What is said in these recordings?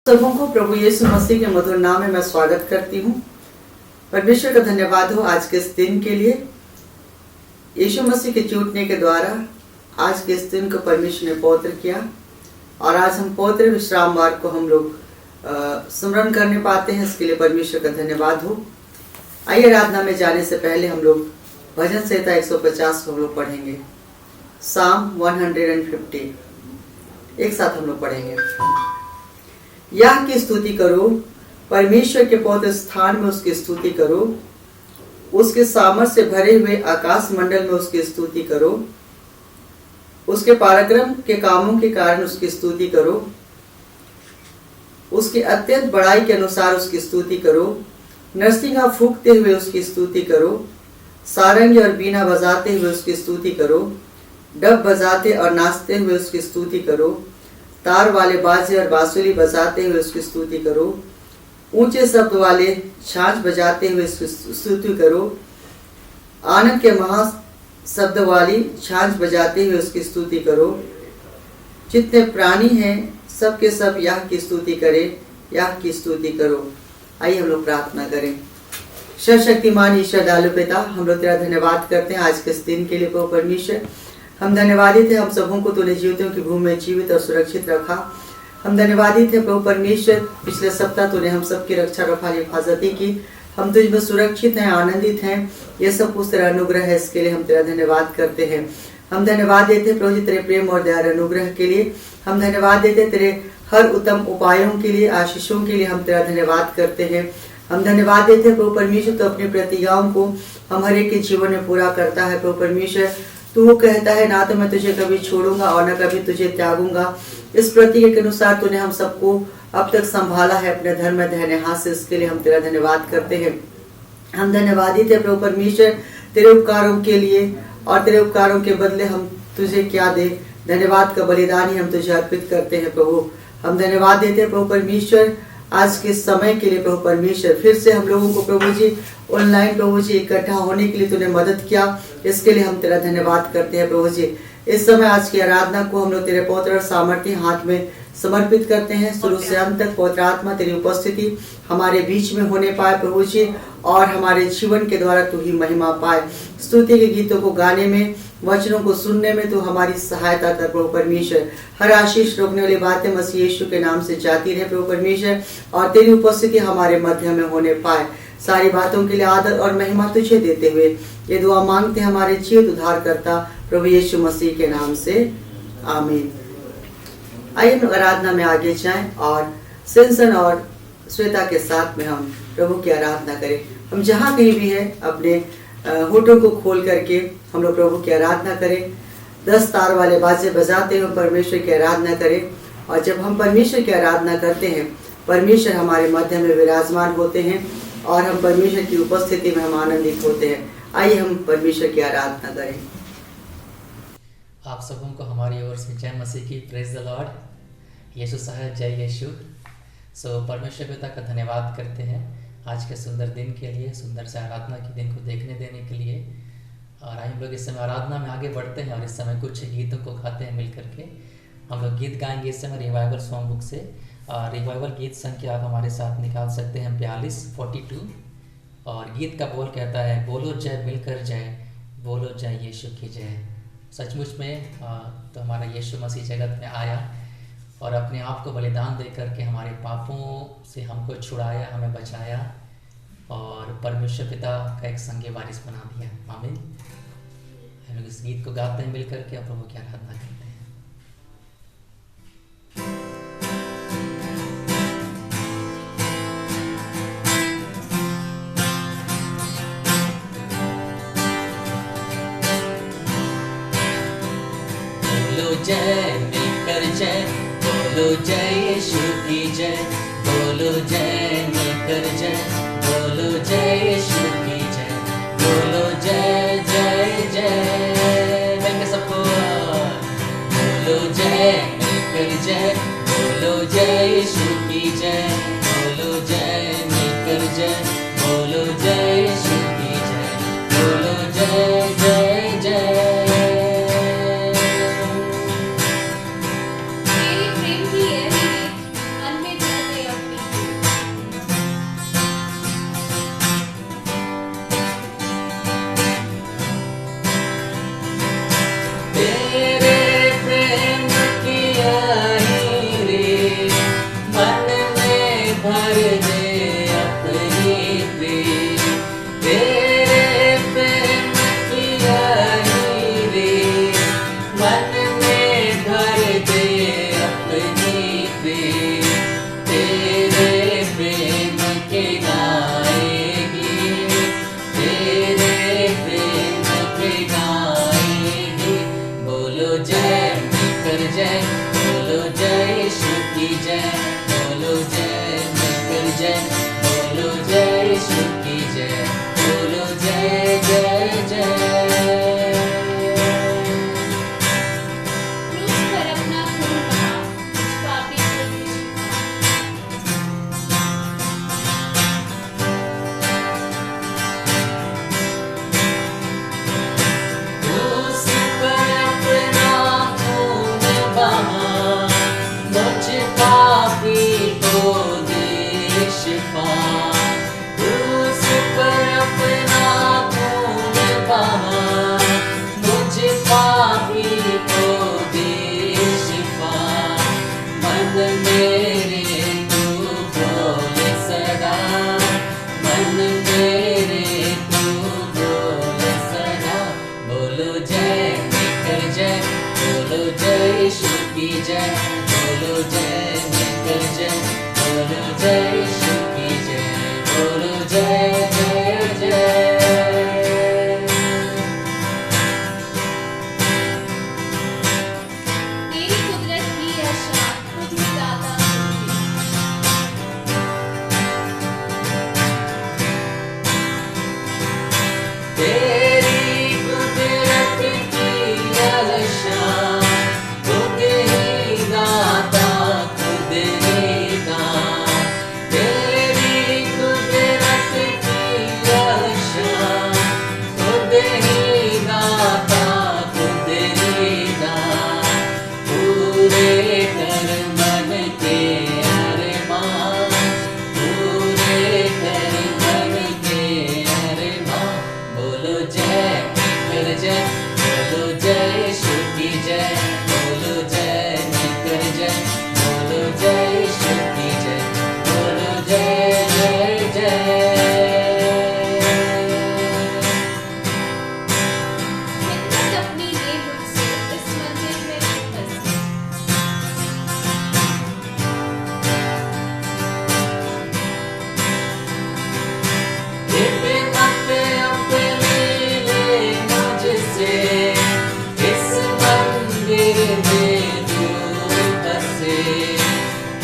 सबों को प्रभु यीशु मसीह के मधुर नाम में मैं स्वागत करती हूँ। परमेश्वर का धन्यवाद हो आज के इस दिन के लिए। यीशु मसीह के छूटने के द्वारा आज के इस दिन को परमेश्वर ने पवित्र किया और आज हम पवित्र विश्रामवार को हम लोग स्मरण करने पाते हैं। इसके लिए परमेश्वर का धन्यवाद हो। आइए आराधना में जाने से पहले हम लोग भजन संहिता 150 हम लोग पढ़ेंगे। साम 150 एक साथ हम लोग पढ़ेंगे। याह की स्तुति करो, परमेश्वर के पवित्र स्थान में उसकी स्तुति करो, उसके सामर्थ से भरे हुए आकाश मंडल में उसकी स्तुति करो, उसके पराक्रम के कामों के कारण उसकी स्तुति करो, उसकी अत्यंत बड़ाई के अनुसार उसकी स्तुति करो, नरसिंगा फूंकते हुए उसकी स्तुति करो, सारंगी और बीना बजाते हुए उसकी स्तुति करो, डब बजाते और नाचते हुए उसकी स्तुति करो, तार वाले बाजे और बांसुरी बजाते हुए उसकी स्तुति करो, ऊंचे शब्द वाले छाछ बजाते हुए उसकी स्तुति करो, आनंद के महा शब्द वाली छाछ बजाते हुए उसकी स्तुति करो। जितने प्राणी हैं सब के सब याह की स्तुति करें, याह की स्तुति करो। आइए हम लोग प्रार्थना करें। सर्वशक्तिमान ईश्वर दयालु पिता, हम लोग तेरा धन्यवाद करते हैं आज के इस दिन के लिए। प्रभु परमेश्वर, हम धन्यवादित थे हम सबों को तूने जीवितों की भूमि में जीवित और सुरक्षित रखा। हम धन्यवादित थे प्रभु परमेश्वर, पिछले सप्ताह तूने हम सबकी रक्षा रखाली हिफाजती की। हम तुझ में सुरक्षित हैं, आनंदित हैं। ये सब कुछ तेरा अनुग्रह है, इसके लिए हम तेरा धन्यवाद करते हैं। हम धन्यवाद देते प्रभु जी तेरे प्रेम और दया अनुग्रह के लिए। हम धन्यवाद देते तेरे हर उत्तम उपायों के लिए, आशीषों के लिए हम तेरा धन्यवाद करते हैं। हम धन्यवाद देते प्रभु परमेश्वर, तो अपनी प्रतिज्ञाओं को हम हर एक के जीवन में पूरा करता है। प्रभु परमेश्वर, तू कहता है ना तो मैं तुझे कभी छोड़ूंगा और न कभी तुझे त्यागूंगा। इस प्रतिज्ञा के अनुसार तूने हम सबको अब तक संभाला है अपने धर्म में दाहिने हाथ से, इसके लिए हम तेरा धन्यवाद करते हैं। हम धन्यवादित है प्रभु परमेश्वर तेरे उपकारों के लिए, और तेरे उपकारों के बदले हम तुझे क्या दे, धन्यवाद का बलिदान ही हम तुझे अर्पित करते हैं। प्रभु हम धन्यवाद देते हैं प्रभु परमेश्वर आज के समय के लिए। प्रभु परमेश्वर, फिर से हम लोगों को प्रभु जी ऑनलाइन प्रभु जी इकट्ठा होने के लिए तूने मदद किया, इसके लिए हम तेरा धन्यवाद करते हैं। प्रभु जी इस समय आज की आराधना को हम लोग तेरे पवित्र और सामर्थ्य हाथ में समर्पित करते हैं। शुरू से अंत तक पवित्र आत्मा तेरी उपस्थिति हमारे बीच में होने पाए प्रभु जी, और हमारे जीवन के द्वारा तू ही महिमा पाए। स्तुति के गीतों को गाने में, वचनों को सुनने में तू हमारी सहायता कर प्रभु परमेश्वर। हर आशीष रोकने वाली बातें मसीह यीशु के नाम से जाती रहे प्रभु परमेश्वर, और तेरी उपस्थिति हमारे मध्य में होने पाए। सारी बातों के लिए आदर और महिमा तुझे देते हुए ये दुआ मांगते हमारे जीवित उद्धार करता प्रभु यीशु मसीह के नाम से, आमीन। आइए हम आराधना में आगे जाएं और सिंसन और श्वेता के साथ में हम प्रभु की आराधना करें। हम जहाँ कहीं भी है अपने होठों को खोल करके हम लोग प्रभु की आराधना करें। 10 तार वाले बाजे बजाते हुए परमेश्वर की आराधना करें। और जब हम परमेश्वर की आराधना करते हैं, परमेश्वर हमारे मध्य में विराजमान होते हैं और हम परमेश्वर की उपस्थिति में हम आनंदित होते हैं। आइए हम परमेश्वर की आराधना करें। आप सबों को हमारी ओर से जय मसीह की, प्रेज द लॉर्ड। यीशु साहब, जय यीशु। परमेश्वर पिता का धन्यवाद करते हैं आज के सुंदर दिन के लिए, सुंदर से आराधना के दिन को देखने देने के लिए। और हम लोग इस समय आराधना में आगे बढ़ते हैं और इस समय कुछ गीतों को गाते हैं मिल करके। हम लोग गीत गाएंगे इस समय रिवाइवल सॉन्ग बुक से। रिवाइवल गीत संख्या आप हमारे साथ निकाल सकते हैं 42 और गीत का बोल कहता है, बोलो जय मिलकर जय, बोलो जय यीशु की जय। सचमुच में तो हमारा यीशु मसीह जगत में आया और अपने आप को बलिदान दे करके हमारे पापों से हमको छुड़ाया, हमें बचाया और परमेश्वर पिता का एक संगी वारिस बना दिया। आमीन। हम लोग इस गीत को गाते हैं मिल करके और प्रभु की आराधना करते हैं। जय मिलकर जय, बोलो जय यीशु की जय, बोलो जय मिलकर जय, बोलो जय यीशु की जय, बोलो जय जय जय। मैं सबको बोलो जय मिलकर जय, बोलो जय यीशु की जय, बोलो जय मिलकर जय, बोलो जय यीशु की जय, बोलो जय जय जय। तेरे प्रेम की यह रीत मन में धर दे जय, बोलो जय यीशु की जय, बोलो जय मिलकर जय, बोलो जय यीशु की जय, बोलो जय जय जय। क्रूस पर अपना खून बहा, मुझ पापी को तू क्रूस पर अपना खून बहा, मुझ पापी को दे शिफा। क्रूस पर अपना खून बहा, मुझ पापी को दे शिफा। मन मेरे तू बोल सदा, मन मेरे तू बोल सदा। बोलो जय मिलकर जय, बोलो जय यीशु की जय, बोलो जय मिलकर जय, बोलो जय यीशु की जय, बोलो जय जय जय। तेरी कुदरत की है शान, पृथ्वी दाता तू तेरी कुदरत की यह शान, खुद ही दाता खुद ही दान। तेरी कुदरत की यह शान, खुद ही दाता खुद ही दान। पूरे कर मन के अरमान, पूरे कर मन के अरमान। बोलो जय मिलकर जय, बोलो जय यीशु की जय, बोलो जय मिलकर जय, बोलो जय यीशु की जय, बोलो जय जय जय। मिन्नत अपनी ले मुझसे, इस मंदिर में तू बसे। हिम्मत अपनी ले मुझसे, इस मंदिर में तू बसे।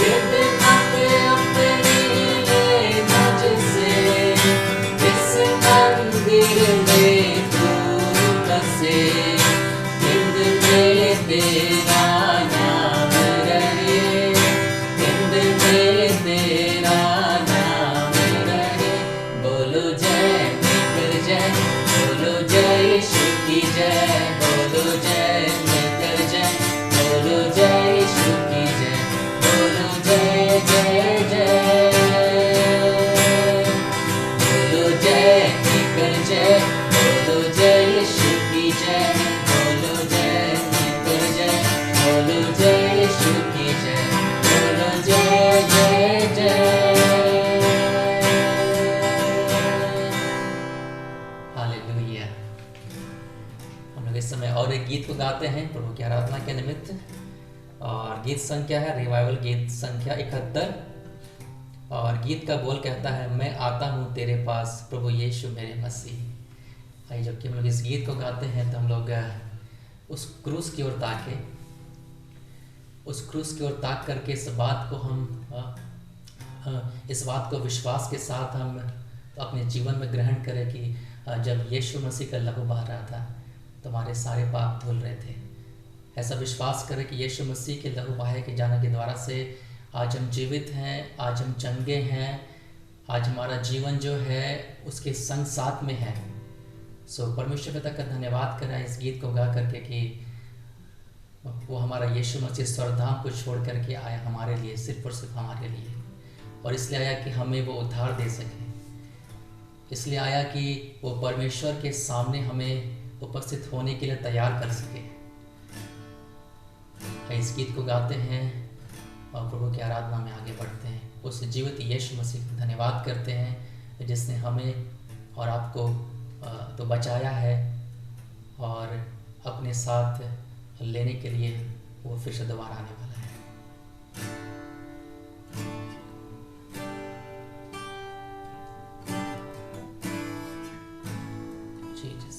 हिम्मत अपनी ले मुझसे, इस मंदिर में तू बसे। हिंद में तेरा नाम रहे, हिंद में तेरा नाम रहे। बोलो जय मिलकर जय, बोलो जय यीशु की जय, बोलो जय मिलकर जय, बोलो जय यीशु की जय, बोलो जय जय जय। बोलो जय मिलकर जय, बोलो जय यीशु की जय, बोलो जय मिलकर जय, बोलो जय यीशु की जय, बोलो जय जय जय। हालेलुया। हम लोग इस समय और एक गीत को गाते हैं प्रभु की आराधना के निमित्त, और गीत संख्या है रिवाइवल गीत संख्या 71, और गीत का बोल कहता है, मैं आता हूँ तेरे पास प्रभु यीशु मेरे मसीह। आइए, जबकि हम लोग इस गीत को गाते हैं तो हम लोग उस क्रूस की ओर ताके, उस क्रूस की ओर ताक करके इस बात को इस बात को विश्वास के साथ हम अपने जीवन में ग्रहण करें कि जब यीशु मसीह का लहू बह रहा था तो हमारे सारे पाप धुल रहे थे। ऐसा विश्वास करें कि यीशु मसीह के लहू बहाए के जाने के द्वारा से आज हम जीवित हैं, आज हम चंगे हैं, आज हमारा जीवन जो है उसके संग साथ में है। सो परमेश्वर पिता का धन्यवाद करें इस गीत को गा करके कि वो हमारा यीशु मसीह स्वर्गधाम को छोड़ करके आया हमारे लिए, सिर्फ और सिर्फ हमारे लिए, और इसलिए आया कि हमें वो उद्धार दे सके। इसलिए आया कि वो परमेश्वर के सामने हमें उपस्थित होने के लिए तैयार कर सके। इस गीत को गाते हैं और प्रभु की आराधना में आगे बढ़ते हैं। उस जीवित यीशु मसीह का धन्यवाद करते हैं जिसने हमें और आपको तो बचाया है और अपने साथ लेने के लिए वो फिर से दोबारा आने वाला है। Jesus.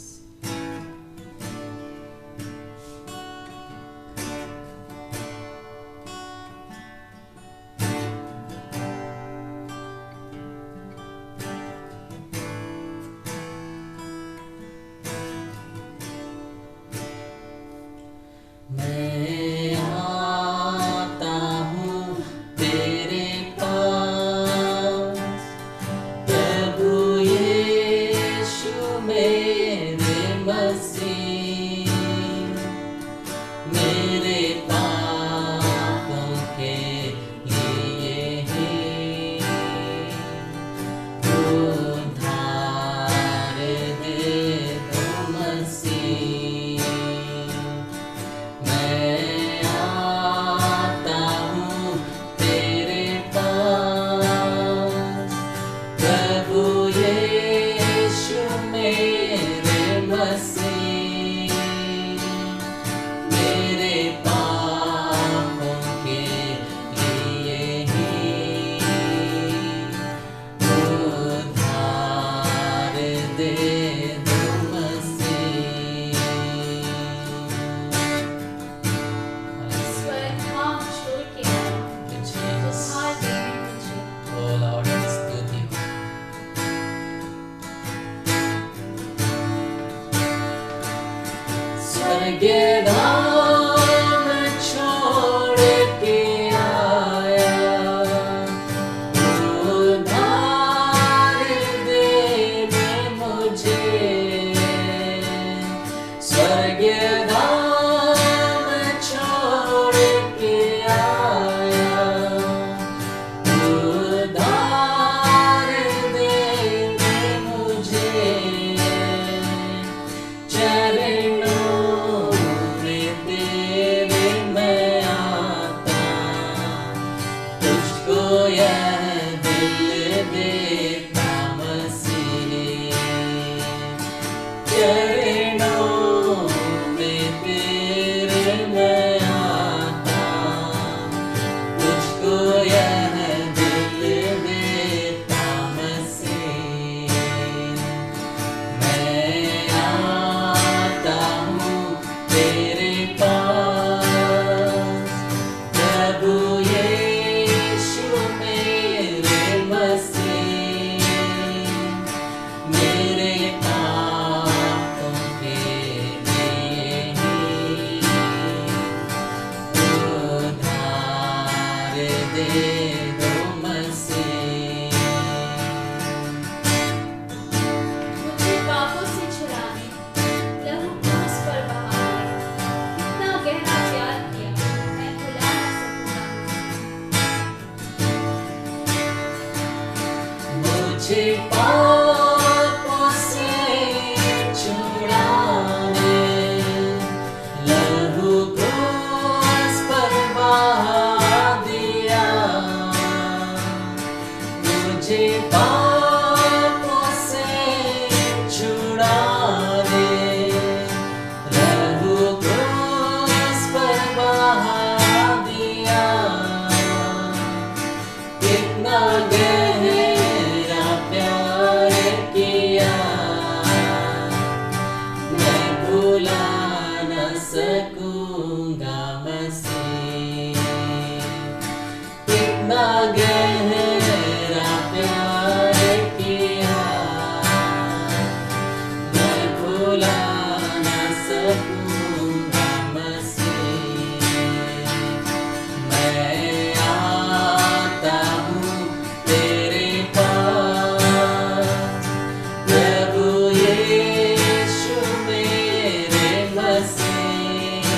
स्वर्ग धाम छोड़ के आया, उद्धार देने मुझे। स्वर्ग धाम छोड़ के आया, उद्धार देने मुझे। चरणों में तेरे मैं आता, तुझको यह दिल देता मसीह। चरणों में तेरे मैं आता, तुझको यह दिल देता मसीह। मैं आता हूँ तेरे पास, प्रभु यीशु मेरे मसीह। मेरे पापों के लिए ही उद्धार दे दो मसीह। मुझे पापों से छुड़ाने लहू क्रूस पर बहाए। कितना गहरा प्यार किया, मैं भुला ना सकूंगा। मुझे पापों से छुड़ाने लहू क्रूस पर बहा दिया। मुझे पापों से छुड़ाने लहू क्रूस पर बहा दिया। कितना गहरा प्यार किया, मैं भुला न सकूंगा मसीह। कितना गहरा प्यार किया, मैं भुला न सकूंगा मसीह। मैं आता हूँ तेरे पास, प्रभु यीशु मेरे मसीह।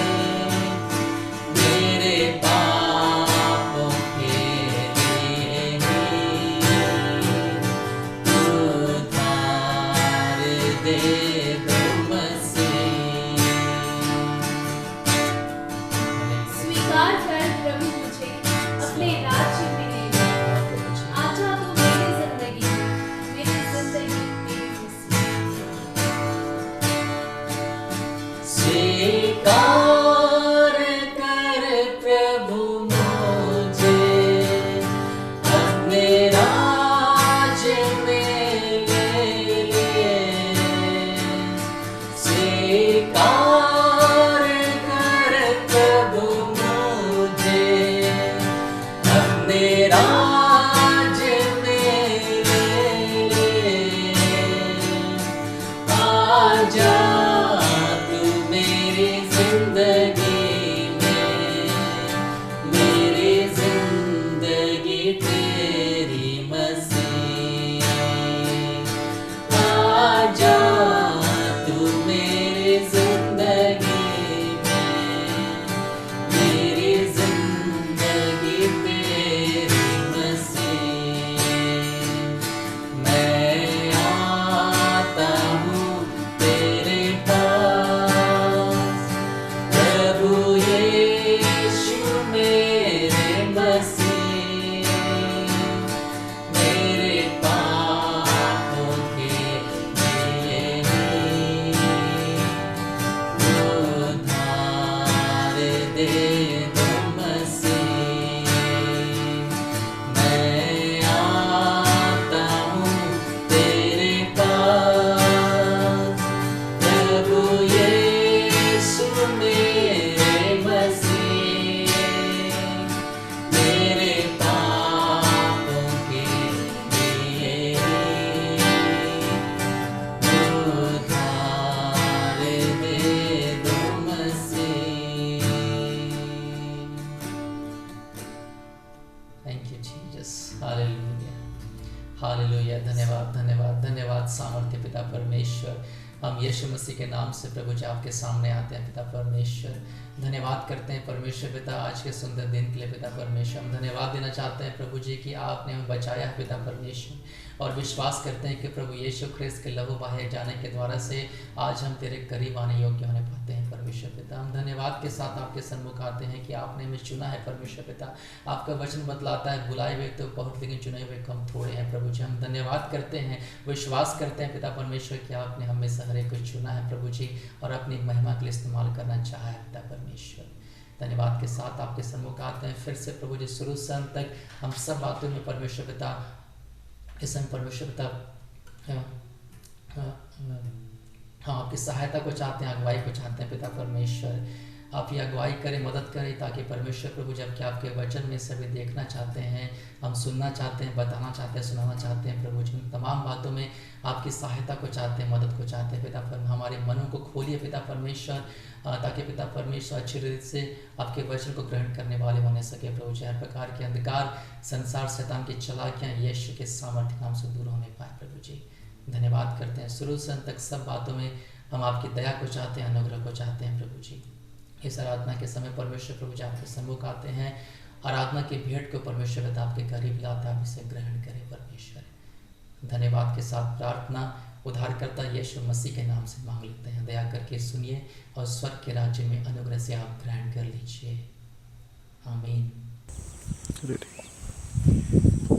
यीशु मसीह के नाम से प्रभु जी आपके सामने आते हैं पिता परमेश्वर। धन्यवाद करते हैं परमेश्वर पिता आज के सुंदर दिन के लिए पिता परमेश्वर। हम धन्यवाद देना चाहते हैं प्रभु जी कि आपने हमें बचाया है पिता परमेश्वर, और विश्वास करते हैं कि प्रभु यीशु ख्रिस्त के लहू बहाए जाने के द्वारा से आज हम तेरे करीब आने योग्य होने पाते हैं परमेश्वर पिता। हम धन्यवाद के साथ आपके सन्मुख आते हैं कि आपने हमें चुना है परमेश्वर पिता। आपका वचन बतलाता है बुलाए हुए तो बहुत लेकिन चुने हुए कम थोड़े हैं प्रभु जी। हम धन्यवाद करते हैं, विश्वास करते हैं पिता परमेश्वर कि आपने हमें से हर एक को चुना है प्रभु जी, और अपनी महिमा के लिए इस्तेमाल करना चाहा है पिता परमेश्वर। धन्यवाद के साथ आपके सन्मुख आते हैं फिर से प्रभु जी। शुरू से अंत तक हम सब बातों में परमेश्वर पिता, इस समय परमेश्वर पिता हाँ आपकी सहायता को चाहते हैं, अगुवाई को चाहते हैं पिता परमेश्वर। आप ये अगुवाई करें, मदद करें, ताकि परमेश्वर प्रभु जब कि आपके वचन में सभी देखना चाहते हैं, हम सुनना चाहते हैं, बताना चाहते हैं, सुनाना चाहते हैं प्रभु जी, तमाम बातों में आपकी सहायता को चाहते हैं, मदद को चाहते हैं पिता परमेश्वर। हमारे मनों को खोलिए पिता परमेश्वर, ताकि पिता परमेश्वर अच्छी रीति से आपके वचन को ग्रहण करने वाले होने सके प्रभु जी। हर प्रकार के अंधकार, संसार, शैतान की चालाकियाँ यीशु के सामर्थ्य नाम से दूर होने पाए प्रभु जी। धन्यवाद करते हैं। शुरू से अंत तक सब बातों में हम आपकी दया को चाहते हैं, अनुग्रह को चाहते हैं प्रभु जी। इस आराधना के समय परमेश्वर प्रभु जी आपके सम्मुख आते हैं, आराधना की भेंट को परमेश्वर पिता आपके करीब लाता है, आप इसे ग्रहण करें परमेश्वर। धन्यवाद के साथ प्रार्थना उद्धारकर्ता यीशु मसीह के नाम से मांग लेते हैं। दया करके सुनिए और स्वर्ग के राज्य में अनुग्रह से आप ग्रहण कर लीजिए। आमीन।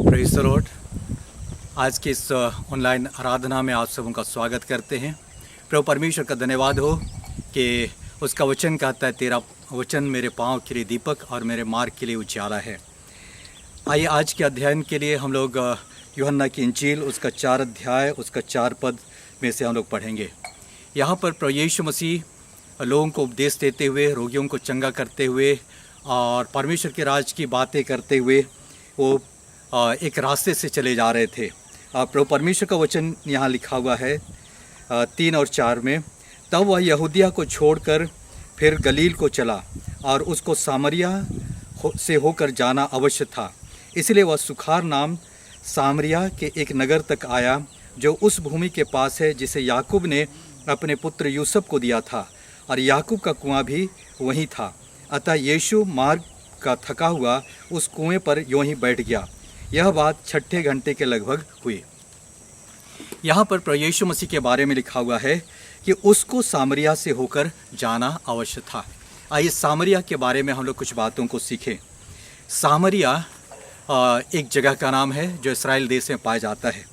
Praise the Lord. आज की इस ऑनलाइन आराधना में आप सबों का स्वागत करते हैं। प्रभु परमेश्वर का धन्यवाद हो कि उसका वचन कहता है तेरा वचन मेरे पाँव के लिए दीपक और मेरे मार्ग के लिए उजाला है। आइए आज के अध्ययन के लिए हम लोग यूहन्ना की इंजील उसका 4 अध्याय उसका 4 पद में से हम लोग पढ़ेंगे। यहाँ पर प्रभु यीशु मसीह लोगों को उपदेश देते हुए, रोगियों को चंगा करते हुए और परमेश्वर के राज की बातें करते हुए वो एक रास्ते से चले जा रहे थे। प्रभु परमेश्वर का वचन यहाँ लिखा हुआ है 3 और 4 में, तब वह यहूदिया को छोड़कर फिर गलील को चला और उसको सामरिया से होकर जाना अवश्य था। इसलिए वह सुखार नाम सामरिया के एक नगर तक आया जो उस भूमि के पास है जिसे याकूब ने अपने पुत्र यूसुफ को दिया था, और याकूब का कुआं भी वहीं था। अतः यीशु मार्ग का थका हुआ उस कुएं पर यूं ही बैठ गया। यह बात 6ठे घंटे के लगभग हुई। यहाँ पर प्रभु यीशु मसीह के बारे में लिखा हुआ है कि उसको सामरिया से होकर जाना अवश्य था। आइए सामरिया के बारे में हम लोग कुछ बातों को सीखें। सामरिया एक जगह का नाम है जो इस्राएल देश में पाया जाता है।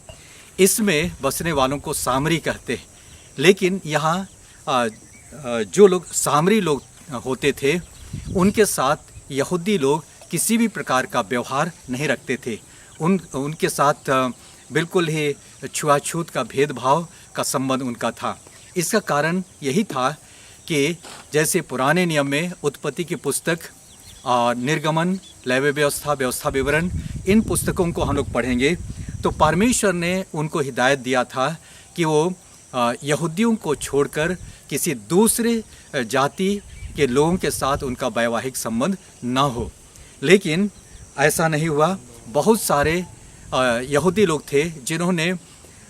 इसमें बसने वालों को सामरी कहते हैं, लेकिन यहाँ जो लोग सामरी लोग होते थे उनके साथ यहूदी लोग किसी भी प्रकार का व्यवहार नहीं रखते थे। उनके साथ बिल्कुल ही छुआछूत का भेदभाव का संबंध उनका था। इसका कारण यही था कि जैसे पुराने नियम में उत्पत्ति की पुस्तक और निर्गमन, लेवी व्यवस्था, व्यवस्था विवरण, इन पुस्तकों को हम लोग पढ़ेंगे तो परमेश्वर ने उनको हिदायत दिया था कि वो यहूदियों को छोड़कर किसी दूसरे जाति के लोगों के साथ उनका वैवाहिक संबंध न हो। लेकिन ऐसा नहीं हुआ। बहुत सारे यहूदी लोग थे जिन्होंने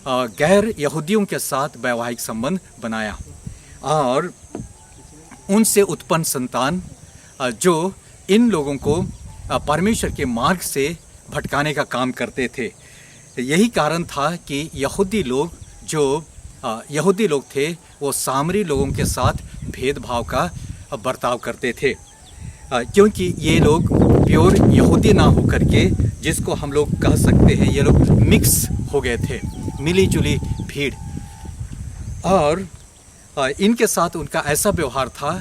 गैर यहूदियों के साथ वैवाहिक संबंध बनाया और उनसे उत्पन्न संतान जो इन लोगों को परमेश्वर के मार्ग से भटकाने का काम करते थे। यही कारण था कि यहूदी लोग थे वो सामरी लोगों के साथ भेदभाव का बर्ताव करते थे, क्योंकि ये लोग प्योर यहूदी ना होकर के, जिसको हम लोग कह सकते हैं ये लोग मिक्स हो गए थे, मिली जुली भीड़। और इनके साथ उनका ऐसा व्यवहार था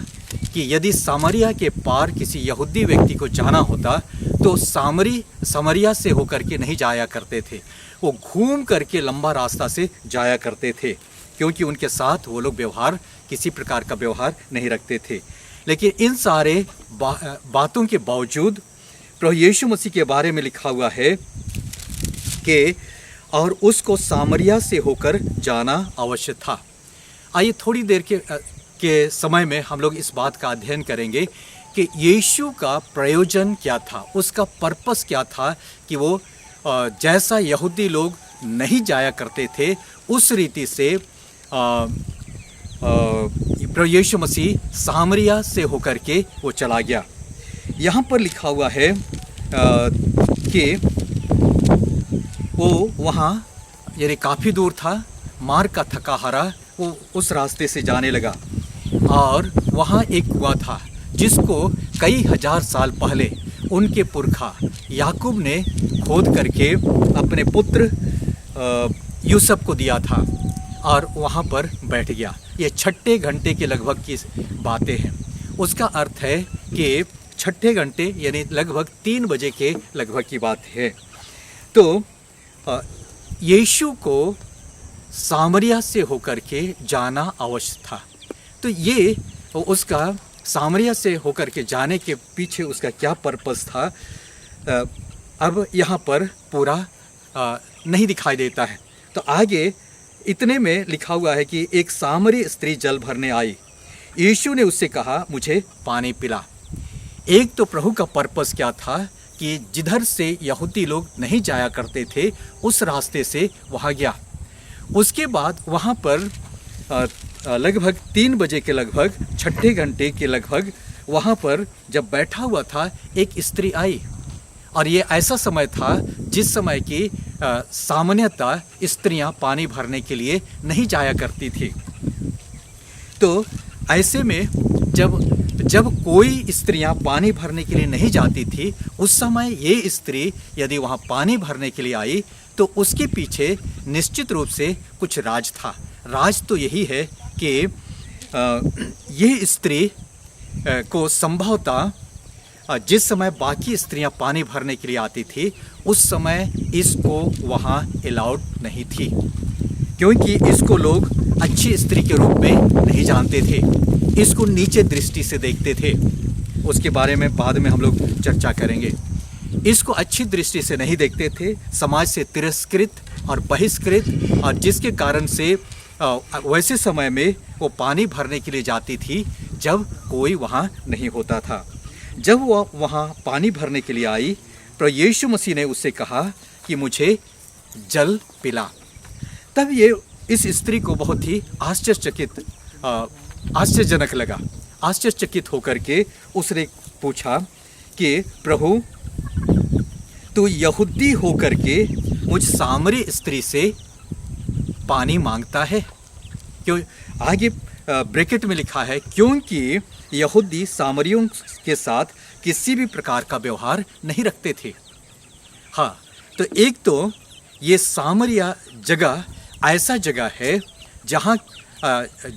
कि यदि सामरिया के पार किसी यहूदी व्यक्ति को जाना होता तो सामरिया से होकर के नहीं जाया करते थे, वो घूम करके लंबा रास्ता से जाया करते थे, क्योंकि उनके साथ वो लोग किसी प्रकार का व्यवहार नहीं रखते थे। लेकिन इन सारे बातों के बावजूद प्रभु यीशु मसीह के बारे में लिखा हुआ है कि और उसको सामरिया से होकर जाना अवश्य था। आइए थोड़ी देर के समय में हम लोग इस बात का अध्ययन करेंगे कि यीशु का प्रयोजन क्या था, उसका पर्पस क्या था कि वो जैसा यहूदी लोग नहीं जाया करते थे उस रीति से प्रभु यीशु मसीह सामरिया से होकर के वो चला गया। यहाँ पर लिखा हुआ है कि वो वहाँ यानी काफ़ी दूर था, मार्ग का थका हारा वो उस रास्ते से जाने लगा और वहाँ एक कुआं था जिसको कई हजार साल पहले उनके पुरखा याकूब ने खोद करके अपने पुत्र यूसुफ को दिया था और वहाँ पर बैठ गया। ये छठे घंटे के लगभग की बातें हैं। उसका अर्थ है कि छठे घंटे यानी लगभग 3 बजे के लगभग की बात है। तो यीशु को सामरिया से होकर के जाना अवश्य था। तो ये उसका सामरिया से होकर के जाने के पीछे उसका क्या पर्पस था, अब यहाँ पर पूरा नहीं दिखाई देता है। तो आगे इतने में लिखा हुआ है कि एक सामरी स्त्री जल भरने आई। यीशु ने उससे कहा, मुझे पानी पिला। एक तो प्रभु का पर्पस क्या था कि जिधर से यहूदी लोग नहीं जाया करते थे उस रास्ते से वहाँ गया। उसके बाद वहाँ पर लगभग 3 बजे के लगभग, छठे घंटे के लगभग वहाँ पर जब बैठा हुआ था एक स्त्री आई और ये ऐसा समय था जिस समय की सामान्यतः स्त्रियां पानी भरने के लिए नहीं जाया करती थी। तो ऐसे में जब कोई स्त्रियां पानी भरने के लिए नहीं जाती थी, उस समय ये स्त्री यदि वहाँ पानी भरने के लिए आई तो उसके पीछे निश्चित रूप से कुछ राज था। राज तो यही है कि ये स्त्री को संभवतः जिस समय बाकी स्त्रियां पानी भरने के लिए आती थी उस समय इसको वहाँ अलाउड नहीं थी, क्योंकि इसको लोग अच्छी स्त्री के रूप में नहीं जानते थे, इसको नीचे दृष्टि से देखते थे। उसके बारे में बाद में हम लोग चर्चा करेंगे। इसको अच्छी दृष्टि से नहीं देखते थे, समाज से तिरस्कृत और बहिष्कृत, और जिसके कारण से वैसे समय में वो पानी भरने के लिए जाती थी जब कोई वहाँ नहीं होता था। जब वह वहाँ पानी भरने के लिए आई तो यीशु मसीह ने उससे कहा कि मुझे जल पिला। तब ये इस स्त्री को बहुत ही आश्चर्यजनक लगा। आश्चर्यचकित होकर के उसने पूछा कि प्रभु, तू यहूदी होकर के मुझ सामरी स्त्री से पानी मांगता है? क्यों? आगे ब्रैकेट में लिखा है, क्योंकि यहूदी सामरियों के साथ किसी भी प्रकार का व्यवहार नहीं रखते थे। हाँ, तो एक तो ये सामरिया जगह ऐसा जगह है जहाँ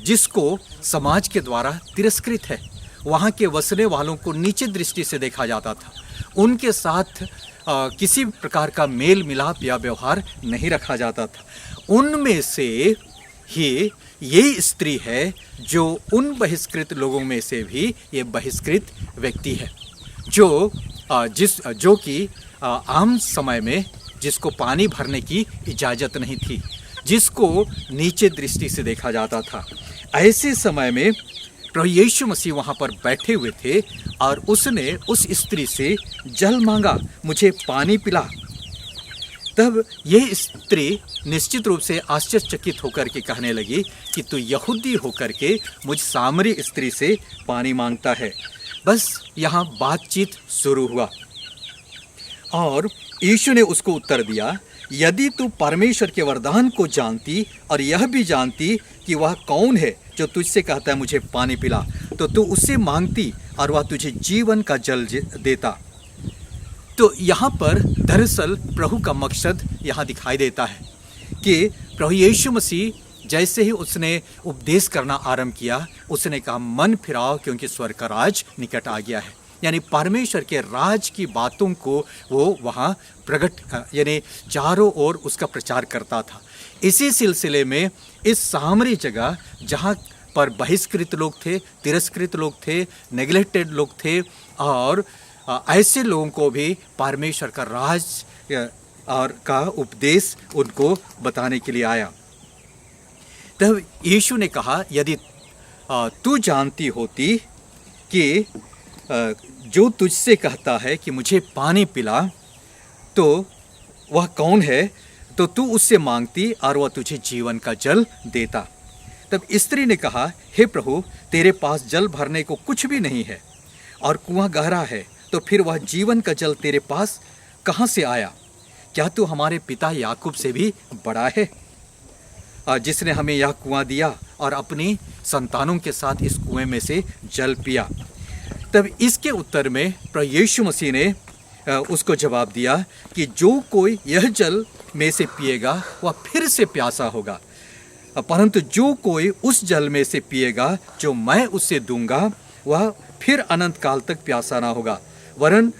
जिसको समाज के द्वारा तिरस्कृत है। वहाँ के वसने वालों को नीचे दृष्टि से देखा जाता था। उनके साथ किसी प्रकार का मेल मिलाप या व्यवहार नहीं रखा जाता था। उनमें से ही ये स्त्री है जो उन बहिष्कृत लोगों में से भी ये बहिष्कृत व्यक्ति है, जो कि आम समय में जिसको पानी भरने की इजाज़त नहीं थी, जिसको नीचे दृष्टि से देखा जाता था। ऐसे समय में प्रभु यीशु मसीह वहाँ पर बैठे हुए थे और उसने उस स्त्री से जल मांगा, मुझे पानी पिला। तब यह स्त्री निश्चित रूप से आश्चर्यचकित होकर के कहने लगी कि तू यहूदी होकर के मुझ सामरी स्त्री से पानी मांगता है। बस यहाँ बातचीत शुरू हुआ और यीशु ने उसको उत्तर दिया, यदि तू परमेश्वर के वरदान को जानती और यह भी जानती कि वह कौन है जो तुझसे कहता है मुझे पानी पिला, तो तू उससे मांगती और वह तुझे जीवन का जल देता। तो यहाँ पर दरअसल प्रभु का मकसद यहाँ दिखाई देता है कि प्रभु यीशु मसीह जैसे ही उसने उपदेश करना आरंभ किया, उसने कहा मन फिराओ क्योंकि स्वर्ग का राज निकट आ गया है। यानी परमेश्वर के राज की बातों को वो वहाँ प्रकट यानी चारों ओर उसका प्रचार करता था। इसी सिलसिले में इस सामरी जगह जहाँ पर बहिष्कृत लोग थे, तिरस्कृत लोग थे, नेग्लेक्टेड लोग थे, और ऐसे लोगों को भी परमेश्वर का राज और का उपदेश उनको बताने के लिए आया। तब यीशु ने कहा, यदि तू जानती होती कि जो तुझसे कहता है कि मुझे पानी पिला, तो वह कौन है, तो तू उससे मांगती और वह तुझे जीवन का जल देता। तब स्त्री ने कहा, हे प्रभु, तेरे पास जल भरने को कुछ भी नहीं है और कुआं गहरा है, तो फिर वह जीवन का जल तेरे पास कहाँ से आया? क्या तू हमारे पिता याकूब से भी बड़ा है, जिसने हमें यह कुआं दिया और अपनी संतानों के साथ इस कुएं में से जल पिया? तब इसके उत्तर में प्रभु यीशु मसीह ने उसको जवाब दिया कि जो कोई यह जल में से पिएगा वह फिर से प्यासा होगा, परंतु जो कोई उस जल में से पिएगा जो मैं उससे दूंगा वह फिर अनंत काल तक प्यासा ना होगा, वरन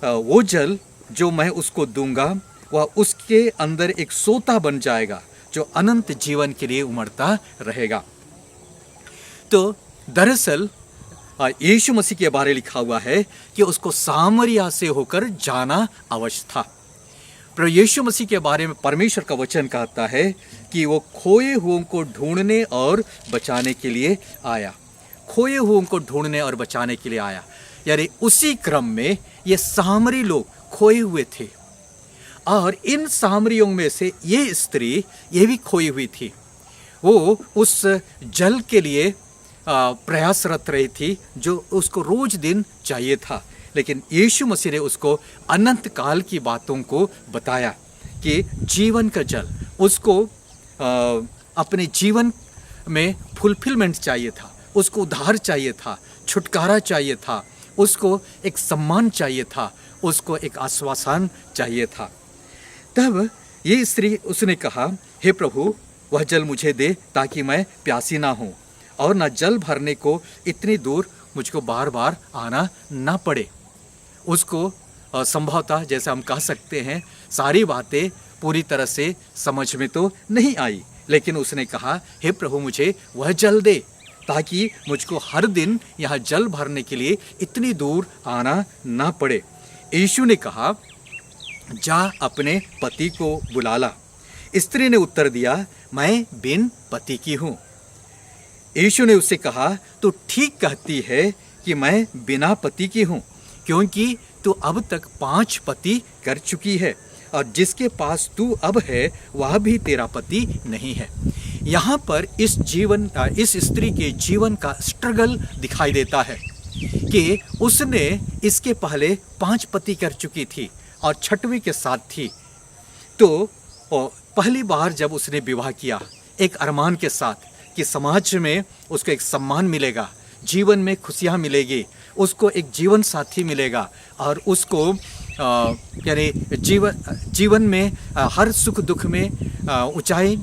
वो जल जो मैं उसको दूंगा वह उसके अंदर एक सोता बन जाएगा जो अनंत जीवन के लिए उमड़ता रहेगा। तो दरअसल यीशु मसीह के बारे लिखा हुआ है कि उसको सामरिया से होकर जाना अवश्य था। प्रभु यीशु मसीह के बारे में परमेश्वर का वचन कहता है कि वो खोए हुओं को ढूंढने और बचाने के लिए आया। खोए हुओं को ढूंढने और बचाने के लिए आया, यानी उसी क्रम में ये सामरी लोग खोए हुए थे और इन सामरियों में से ये स्त्री ये भी खोई हुई थी। वो उस जल के लिए प्रयासरत रही थी जो उसको रोज दिन चाहिए था, लेकिन यीशु मसीह ने उसको अनंत काल की बातों को बताया कि जीवन का जल उसको अपने जीवन में फुलफिलमेंट चाहिए था, उसको उद्धार चाहिए था, छुटकारा चाहिए था, उसको एक सम्मान चाहिए था, उसको एक आश्वासन चाहिए था। तब ये स्त्री उसने कहा, हे प्रभु, वह जल मुझे दे ताकि मैं प्यासी ना हूँ और ना जल भरने को इतनी दूर मुझको बार बार आना ना पड़े। उसको संभवतः जैसे हम कह सकते हैं सारी बातें पूरी तरह से समझ में तो नहीं आई, लेकिन उसने कहा, हे प्रभु, मुझे वह जल दे ताकि मुझको हर दिन यहाँ जल भरने के लिए इतनी दूर आना ना पड़े। यीशु ने कहा, जा अपने पति को बुला ला। स्त्री ने उत्तर दिया, मैं बिन पति की हूँ। यीशु ने उससे कहा, तू ठीक कहती है कि मैं बिना पति की हूँ, क्योंकि तू अब तक 5 पति कर चुकी है और जिसके पास तू अब है वह भी तेरा पति नहीं है। यहाँ पर इस स्त्री के जीवन का स्ट्रगल दिखाई देता है कि उसने इसके पहले 5 पति कर चुकी थी और 6वें के साथ थी। तो पहली बार जब उसने विवाह किया एक अरमान के साथ कि समाज में उसको एक सम्मान मिलेगा, जीवन में खुशियाँ मिलेगी, उसको एक जीवन साथी मिलेगा और उसको यानी जीवन में हर सुख दुख में ऊंचाई,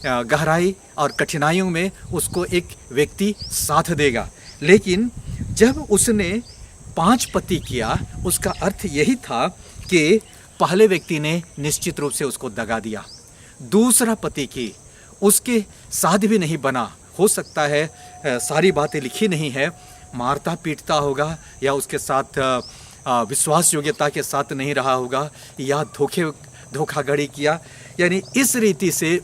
गहराई और कठिनाइयों में उसको एक व्यक्ति साथ देगा। लेकिन जब उसने 5 पति किया उसका अर्थ यही था कि पहले व्यक्ति ने निश्चित रूप से उसको दगा दिया, दूसरा पति की उसके साथ भी नहीं बना। हो सकता है सारी बातें लिखी नहीं है, मारता पीटता होगा या उसके साथ विश्वास योग्यता के साथ नहीं रहा होगा या धोखाधड़ी किया। यानी इस रीति से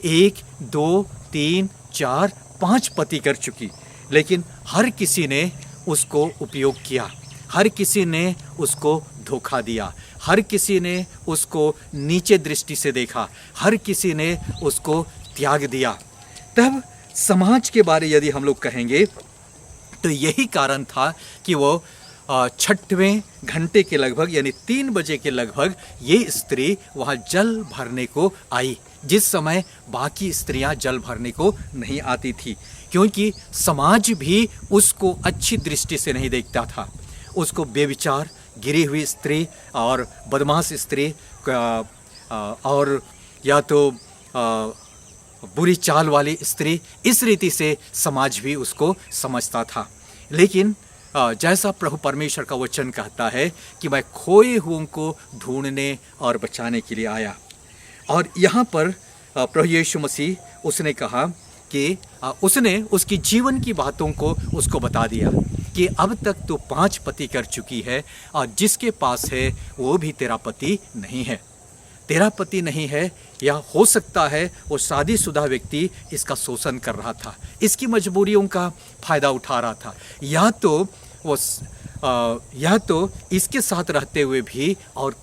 1, 2, 3, 4, 5 पति कर चुकी, लेकिन हर किसी ने उसको उपयोग किया, हर किसी ने उसको धोखा दिया, हर किसी ने उसको नीचे दृष्टि से देखा, हर किसी ने उसको त्याग दिया। तब समाज के बारे यदि हम लोग कहेंगे तो यही कारण था कि वो 6वें घंटे के लगभग यानी 3 बजे के लगभग ये स्त्री वहाँ जल भरने को आई, जिस समय बाकी स्त्रियां जल भरने को नहीं आती थी, क्योंकि समाज भी उसको अच्छी दृष्टि से नहीं देखता था। उसको बेविचार, गिरी हुई स्त्री और बदमाश स्त्री और या तो बुरी चाल वाली स्त्री, इस रीति से समाज भी उसको समझता था। लेकिन जैसा प्रभु परमेश्वर का वचन कहता है कि मैं खोए हुओं को ढूंढने और बचाने के लिए आया। और यहाँ पर प्रभु यीशु मसीह उसने कहा कि उसने उसकी जीवन की बातों को उसको बता दिया कि अब तक तो 5 पति कर चुकी है और जिसके पास है वो भी तेरा पति नहीं है। तेरा पति नहीं है, या हो सकता है वो शादीशुदा व्यक्ति इसका शोषण कर रहा था, इसकी मजबूरियों का फ़ायदा उठा रहा था, या तो इसके साथ रहते हुए भी और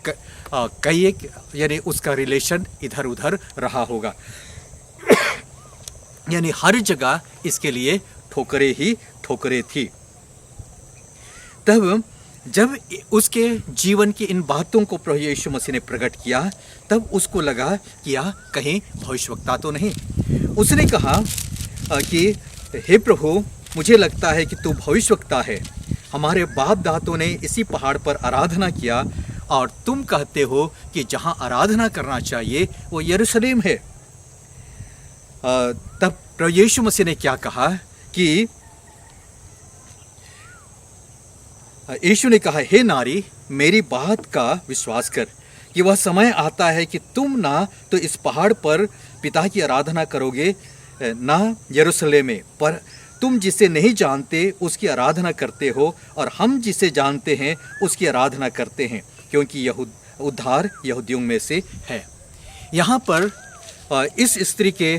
कई एक यानी उसका रिलेशन इधर उधर रहा होगा। यानी हर जगह इसके लिए ठोकरें ही ठोकरें थी। तब जब उसके जीवन की इन बातों को प्रभु यीशु मसीह ने प्रकट किया, तब उसको लगा कि यह कहीं भविष्यवक्ता तो नहीं। उसने कहा कि हे प्रभु, मुझे लगता है कि तू भविष्यवक्ता है। हमारे बाप दादों ने इसी पहाड़ पर आराधना किया और तुम कहते हो कि जहां आराधना करना चाहिए वो यरूशलेम है। तब प्रभु यीशु मसीह ने क्या कहा कि यीशु ने कहा, हे नारी, मेरी बात का विश्वास कर कि वह समय आता है कि तुम ना तो इस पहाड़ पर पिता की आराधना करोगे ना यरूशलेम में, पर तुम जिसे नहीं जानते उसकी आराधना करते हो और हम जिसे जानते हैं उसकी आराधना करते हैं, क्योंकि उद्धार यहूदियों में से है। यहाँ पर इस स्त्री के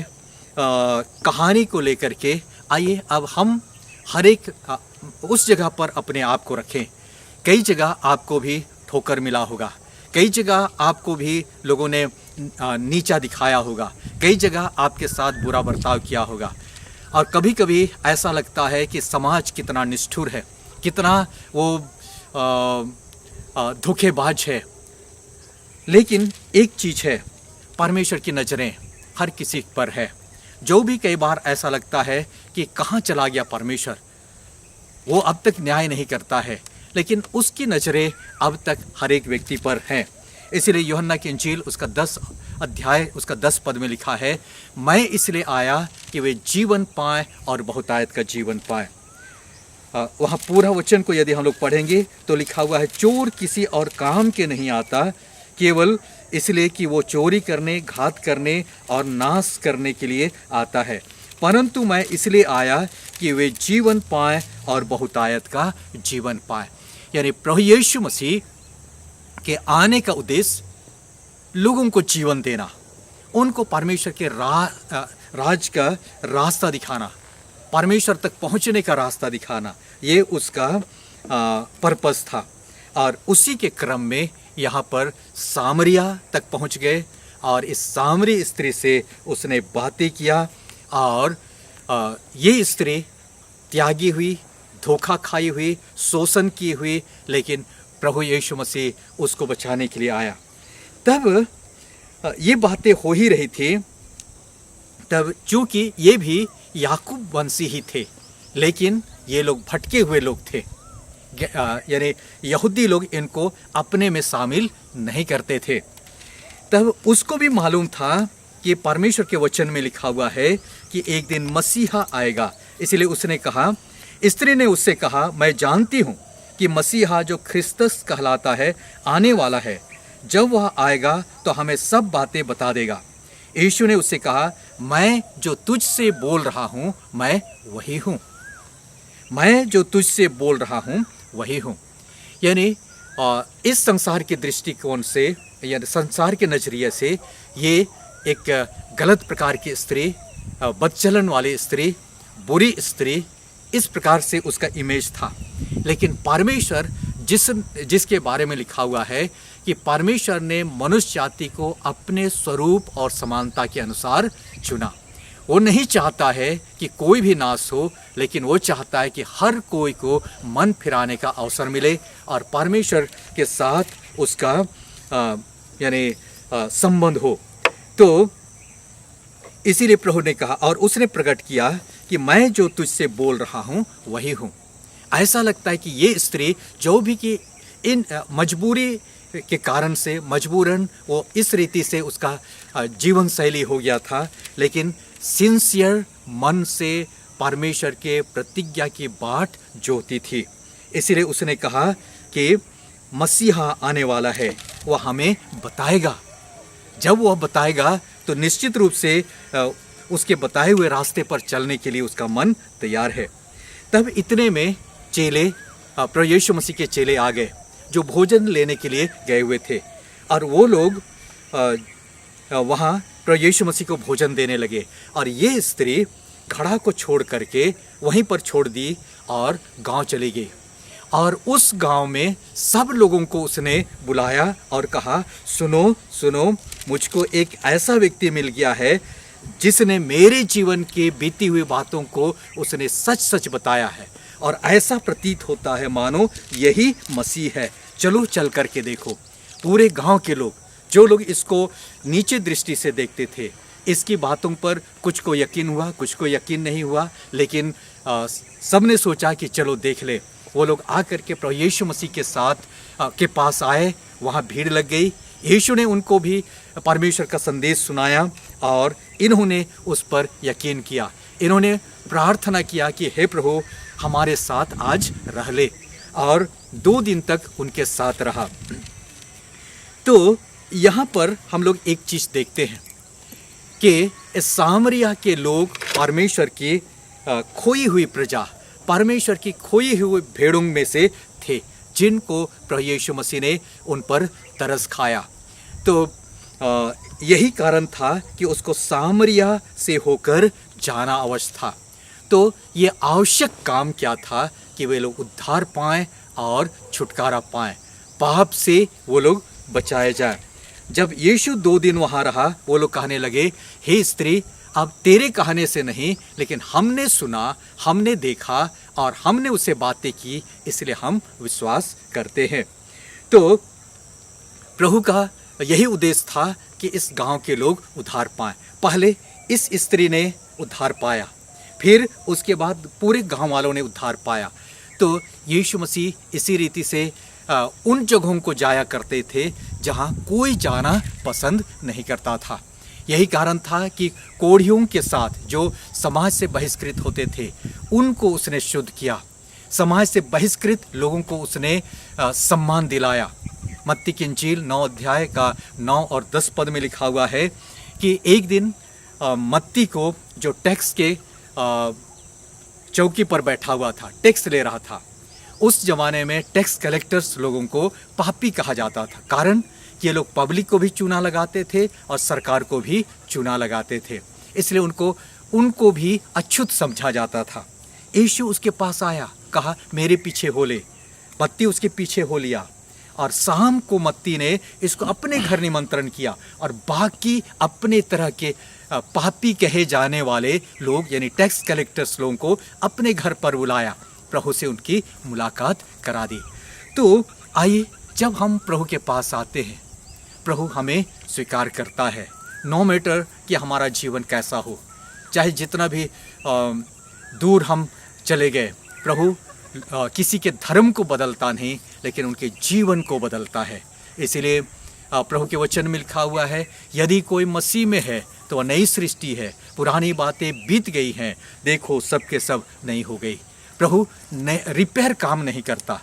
कहानी को लेकर के आइए अब हम हर एक उस जगह पर अपने आप को रखें। कई जगह आपको भी ठोकर मिला होगा, कई जगह आपको भी लोगों ने नीचा दिखाया होगा, कई जगह आपके साथ बुरा बर्ताव किया होगा, और कभी कभी ऐसा लगता है कि समाज कितना निष्ठुर है, कितना वो धोखेबाज है। लेकिन एक चीज़ है, परमेश्वर की नज़रें हर किसी पर है। जो भी कई बार ऐसा लगता है कि कहाँ चला गया परमेश्वर, वो अब तक न्याय नहीं करता है, लेकिन उसकी नज़रें अब तक हर एक व्यक्ति पर हैं। इसलिए यूहन्ना की इंजील उसका 10 अध्याय उसका 10 पद में लिखा है, मैं इसलिए आया कि वे जीवन पाएं और बहुतायत का जीवन पाएं। वहाँ पूरा वचन को यदि हम लोग पढ़ेंगे तो लिखा हुआ है, चोर किसी और काम के नहीं आता, केवल इसलिए कि वो चोरी करने, घात करने और नाश करने के लिए आता है, परंतु मैं इसलिए आया कि वे जीवन पाएं और बहुतायत का जीवन पाएं। यानी प्रभु यीशु मसीह के आने का उद्देश्य लोगों को जीवन देना, उनको परमेश्वर के राज का रास्ता दिखाना, परमेश्वर तक पहुंचने का रास्ता दिखाना, ये उसका पर्पस था। और उसी के क्रम में यहाँ पर सामरिया तक पहुँच गए और इस सामरी स्त्री से उसने बातें किया। और ये स्त्री त्यागी हुई, धोखा खाई हुई, शोषण की हुई, लेकिन प्रभु यीशु मसीह उसको बचाने के लिए आया। तब ये बातें हो ही रही थी, तब चूँकि ये भी याकूब वंशी ही थे, लेकिन ये लोग भटके हुए लोग थे, यानी यहूदी लोग इनको अपने में शामिल नहीं करते थे। तब उसको भी मालूम था कि परमेश्वर के वचन में लिखा हुआ है कि एक दिन मसीहा आएगा, इसलिए उसने कहा, स्त्री ने उससे कहा, मैं जानती हूँ कि मसीहा जो ख्रिस्तस कहलाता है आने वाला है, जब वह आएगा तो हमें सब बातें बता देगा। यीशु ने उससे कहा, मैं जो तुझसे बोल रहा हूँ मैं वही हूँ, मैं जो तुझसे बोल रहा हूँ वही हूँ। यानी इस संसार के दृष्टिकोण से या संसार के नज़रिए से ये एक गलत प्रकार की स्त्री, बदचलन वाली स्त्री, बुरी स्त्री, इस प्रकार से उसका इमेज था। लेकिन परमेश्वर जिसके बारे में लिखा हुआ है कि परमेश्वर ने मनुष्य जाति को अपने स्वरूप और समानता के अनुसार चुना। वो नहीं चाहता है कि कोई भी नाश हो, लेकिन वो चाहता है कि हर कोई को मन फिराने का अवसर मिले और परमेश्वर के साथ उसका यानी संबंध हो। तो इसीलिए प्रभु ने कहा, और उसने प्रकट किया कि मैं जो तुझसे बोल रहा हूँ वही हूँ। ऐसा लगता है कि ये स्त्री जो भी कि इन मजबूरी के कारण से मजबूरन वो इस रीति से उसका जीवन शैली हो गया था, लेकिन सिंसियर मन से परमेश्वर के प्रतिज्ञा की बाट जोती थी। इसीलिए उसने कहा कि मसीहा आने वाला है, वह हमें बताएगा। जब वह बताएगा तो निश्चित रूप से उसके बताए हुए रास्ते पर चलने के लिए उसका मन तैयार है। तब इतने में चेले, प्रभु यीशु मसीह के चेले आ गए जो भोजन लेने के लिए गए हुए थे, और वो लोग वहाँ प्रभु यीशु मसीह को भोजन देने लगे। और ये स्त्री घड़ा को छोड़ करके वहीं पर छोड़ दी और गांव चली गई। और उस गांव में सब लोगों को उसने बुलाया और कहा, सुनो सुनो, मुझको एक ऐसा व्यक्ति मिल गया है जिसने मेरे जीवन के बीती हुई बातों को उसने सच सच बताया है, और ऐसा प्रतीत होता है मानो यही मसीह है। चलो चल करके देखो। पूरे गांव के लोग, जो लोग इसको नीचे दृष्टि से देखते थे, इसकी बातों पर कुछ को यकीन हुआ, कुछ को यकीन नहीं हुआ, लेकिन सबने सोचा कि चलो देख ले। वो लोग आकर के प्रभु यीशु मसीह के साथ के पास आए, वहाँ भीड़ लग गई। यीशु ने उनको भी परमेश्वर का संदेश सुनाया और इन्होंने उस पर यकीन किया। इन्होंने प्रार्थना किया कि हे प्रभु हमारे साथ आज रह ले, और 2 दिन तक उनके साथ रहा। तो यहाँ पर हम लोग एक चीज़ देखते हैं कि सामरिया के लोग परमेश्वर की खोई हुई प्रजा, परमेश्वर की खोई हुई भेड़ों में से थे, जिनको प्रभु यीशु मसीह ने उन पर तरस खाया। तो यही कारण था कि उसको सामरिया से होकर जाना आवश्यक था। तो ये आवश्यक काम क्या था कि वे लोग उद्धार पाएं और छुटकारा पाएं, पाप से वो लोग बचाए जाए। जब यीशु 2 दिन वहाँ रहा, वो लोग कहने लगे, हे स्त्री, अब तेरे कहने से नहीं, लेकिन हमने सुना, हमने देखा और हमने उससे बातें की, इसलिए हम विश्वास करते हैं। तो प्रभु का यही उद्देश्य था कि इस गांव के लोग उद्धार पाएं। पहले इस स्त्री ने उद्धार पाया, फिर उसके बाद पूरे गांव वालों ने उद्धार पाया। तो यीशु मसीह इसी रीति से उन जगहों को जाया करते थे जहां कोई जाना पसंद नहीं करता था। यही कारण था कि कोढ़ियों के साथ जो समाज से बहिष्कृत होते थे, उनको उसने शुद्ध किया। समाज से बहिष्कृत लोगों को उसने सम्मान दिलाया। मत्ती की इंजील 9 अध्याय का 9 और 10 पद में लिखा हुआ है कि एक दिन मत्ती को, जो टैक्स के चौकी पर बैठा हुआ था, टैक्स ले रहा था, उस जमाने में टैक्स कलेक्टर्स लोगों को पापी कहा जाता था। कारण कि ये लोग पब्लिक को भी चूना लगाते थे और सरकार को भी चूना लगाते थे, इसलिए उनको भी अछूत समझा जाता था। यीशु उसके पास आया, कहा मेरे पीछे हो ले। मत्ती उसके पीछे हो लिया, और शाम को मत्ती ने इसको अपने घर निमंत्रण किया, और बाकी अपने तरह के पापी कहे जाने वाले लोग, यानी टैक्स कलेक्टर्स लोगों को अपने घर पर बुलाया, प्रभु से उनकी मुलाकात करा दी। तो आइए, जब हम प्रभु के पास आते हैं, प्रभु हमें स्वीकार करता है। नो मैटर कि हमारा जीवन कैसा हो, चाहे जितना भी दूर हम चले गए, प्रभु किसी के धर्म को बदलता नहीं, लेकिन उनके जीवन को बदलता है। इसीलिए प्रभु के वचन में लिखा हुआ है, यदि कोई मसीह में है तो वह नई सृष्टि है, पुरानी बातें बीत गई हैं, देखो सब के सब नई हो गई। प्रभु रिपेयर काम नहीं करता,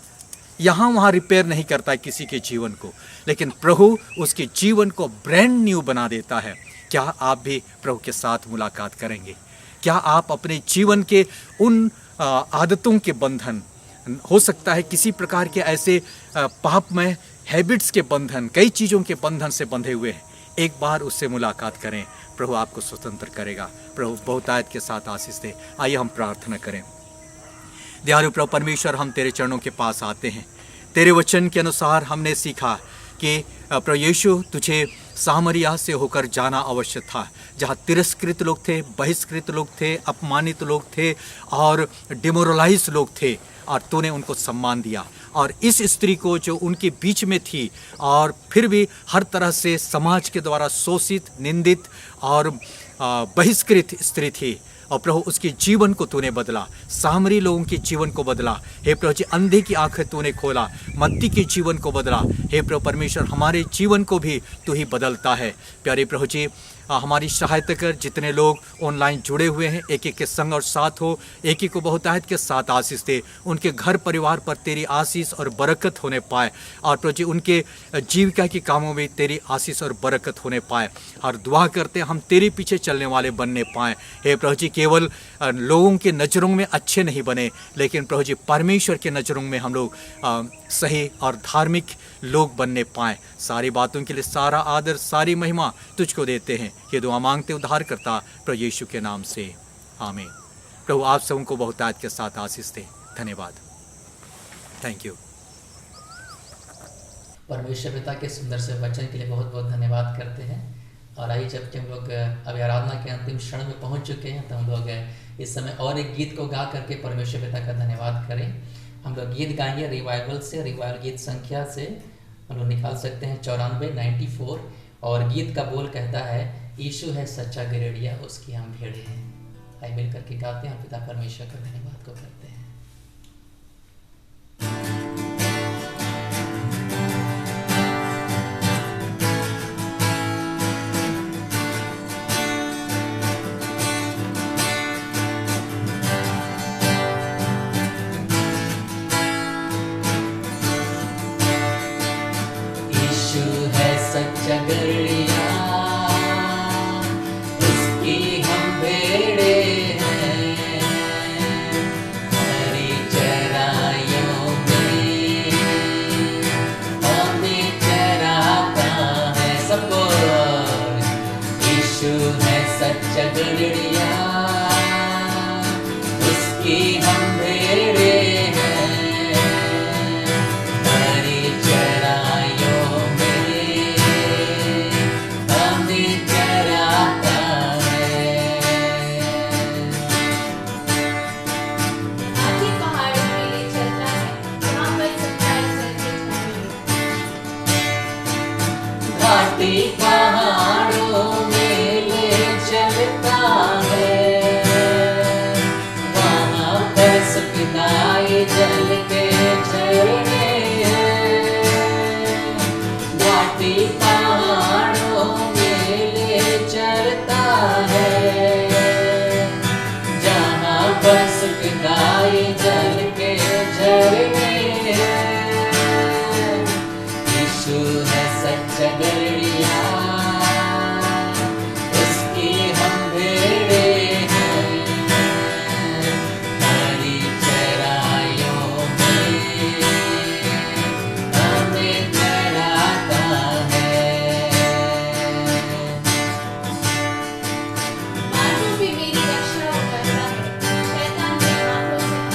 यहाँ वहाँ रिपेयर नहीं करता है किसी के जीवन को, लेकिन प्रभु उसके जीवन को ब्रांड न्यू बना देता है। क्या आप भी प्रभु के साथ मुलाकात करेंगे? क्या आप अपने जीवन के उन आदतों के बंधन, हो सकता है किसी प्रकार के ऐसे पाप में हैबिट्स के बंधन, कई चीज़ों के बंधन से बंधे हुए हैं, एक बार उससे मुलाकात करें, प्रभु आपको स्वतंत्र करेगा। प्रभु बहुतायत के साथ आशीष दे। आइए हम प्रार्थना करें। दयालु प्रभु परमेश्वर, हम तेरे चरणों के पास आते हैं। तेरे वचन के अनुसार हमने सीखा कि प्रभु यीशु, तुझे सामरिया से होकर जाना आवश्यक था, जहाँ तिरस्कृत लोग थे, बहिष्कृत लोग थे, अपमानित लोग थे और डिमोरलाइज लोग थे, और तूने उनको सम्मान दिया। और इस स्त्री को जो उनके बीच में थी और फिर भी हर तरह से समाज के द्वारा शोषित, निंदित और बहिष्कृत स्त्री थी, और प्रभु उसके जीवन को तूने बदला, सामरी लोगों के जीवन को बदला। हे प्रभु जी, अंधे की आंखें तूने खोला, मत्ती के जीवन को बदला। हे प्रभु परमेश्वर, हमारे जीवन को भी तू ही बदलता है। प्यारे प्रभु जी, हमारी सहायता कर। जितने लोग ऑनलाइन जुड़े हुए हैं, एक एक के संग और साथ हो, एक एक को बहुतायत के साथ आशीष दे। उनके घर परिवार पर तेरी आशीष और बरकत होने पाए, और प्रभु जी उनके जीविका के कामों में तेरी आशीष और बरकत होने पाए। और दुआ करते हम तेरे पीछे चलने वाले बनने पाएँ। हे प्रभु जी, केवल लोगों के नज़रों में अच्छे नहीं बने, लेकिन प्रभु जी परमेश्वर के नज़रों में हम लोग सही और धार्मिक लोग बनने पाएँ। सारी बातों के लिए सारा आदर, सारी महिमा तुझको देते हैं। ये दुआ मांगते उद्धार करता प्रभु यीशु के नाम से, आमीन। प्रभु आप सबको बहुतायत के साथ आशीष दे। धन्यवाद। Thank you. परमेश्वर पिता के सुंदर से वचन के लिए बहुत बहुत धन्यवाद करते हैं। और आई जबकि हम लोग अभी आराधना के अंतिम क्षण में पहुंच चुके हैं, तो हम लोग इस समय और एक गीत को गा करके परमेश्वर पिता का धन्यवाद करें। हम लोग गीत गाएंगे रिवाइवल से, रिवाइवल गीत संख्या से हम लोग निकाल सकते हैं 94 और गीत का बोल कहता है यीशु है सच्चा गिरड़िया, उसकी हम भेड़े हैं। आइए मिल करके गाते हैं और पिता परमेश्वर का धन्यवाद को करते हैं। सच्चा गिरड़िया, उसकी हम भेड़े हैं, हरी चराइयों में हमें चराता है सबको। यीशु है सच्चा गिरड़िया, उसकी हम भेड़े हैं, हरी चराइयों में पहाड़ों में ले चलता है, वहाँ पर सुखदाई जल के झरने हैं। घाटी पहाड़ों में ले चलता है, जहाँ पर सुखदाई जल के झरने हैं। यीशु है सच्चा गिरड़िया, उसकी हम भेड़े हैं, हरी चराइयों में हमें चराता है। मानो भी मेरी रक्षा करता है, शैतान के हाथों से